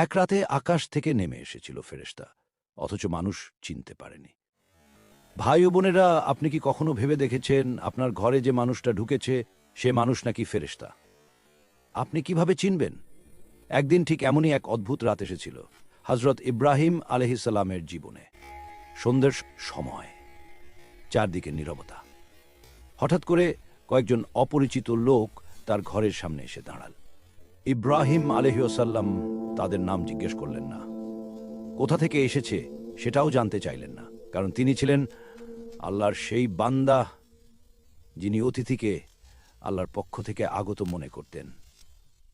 এক রাতে আকাশ থেকে নেমে এসেছিল ফেরেশতা, অথচ মানুষ চিনতে পারেনি। ভাই ও বোনেরা, আপনি কি কখনো ভেবে দেখেছেন আপনার ঘরে যে মানুষটা ঢুকেছে সে মানুষ নাকি ফেরেশতা? আপনি কিভাবে চিনবেন? একদিন ঠিক এমনই এক অদ্ভুত রাত এসেছিল হযরত ইব্রাহিম আলাইহিসসালামের জীবনে। সন্ধ্যের সময়, চারদিকে নীরবতা। হঠাৎ করে কয়েকজন অপরিচিত লোক তার ঘরের সামনে এসে দাঁড়াল। ইব্রাহিম আলাইহিসসালাম তাদের নাম জিজ্ঞেস করলেন না, কোথা থেকে এসেছে সেটাও জানতে চাইলেন না, কারণ তিনি ছিলেন আল্লাহর সেই বান্দা যিনি অতিথিকে আল্লাহর পক্ষ থেকে আগত মনে করতেন।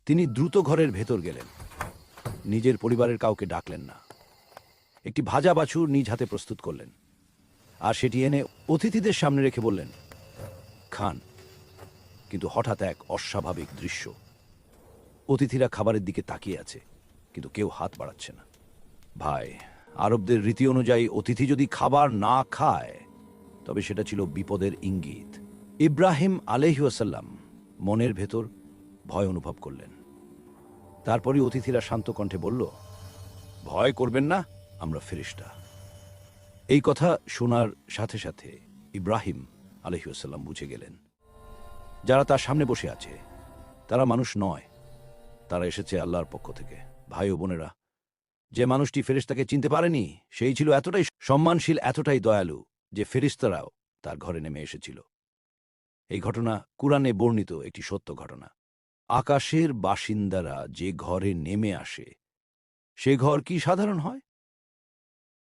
তিনি দ্রুত ঘরের ভেতর গেলেন, নিজের পরিবারের কাউকে ডাকলেন না। একটি ভাজা বাছুর নিজ হাতে প্রস্তুত করলেন, আর সেটি এনে অতিথিদের সামনে রেখে বললেন, খান। কিন্তু হঠাৎ এক অস্বাভাবিক দৃশ্য। অতিথিরা খাবারের দিকে তাকিয়ে আছে, কিন্তু কেউ হাত বাড়াচ্ছে না। ভাই, আরবদের রীতি অনুযায়ী অতিথি যদি খাবার না খায় তবে সেটা ছিল বিপদের ইঙ্গিত। ইব্রাহিম আলাইহিসসালাম মনের ভেতর ভয় অনুভব করলেন। তারপরই অতিথিরা শান্ত কণ্ঠে বলল, ভয় করবেন না, আমরা ফেরেশতা। এই কথা শোনার সাথে সাথে ইব্রাহিম আলাইহিসসালাম বুঝে গেলেন, যারা তার সামনে বসে আছে তারা মানুষ নয়, তারা এসেছে আল্লাহর পক্ষ থেকে। ভাই ও বোনেরা, যে মানুষটি ফেরেশতাকে চিনতে পারেনি সেই ছিল এতটাই সম্মানশীল, এতটাই দয়ালু যে ফেরেশতারাও তার ঘরে নেমে এসেছিল। এই ঘটনা কুরআনে বর্ণিত একটি সত্য ঘটনা। আকাশের বাসিন্দারা যে ঘরে নেমে আসে সে ঘর কি সাধারণ হয়?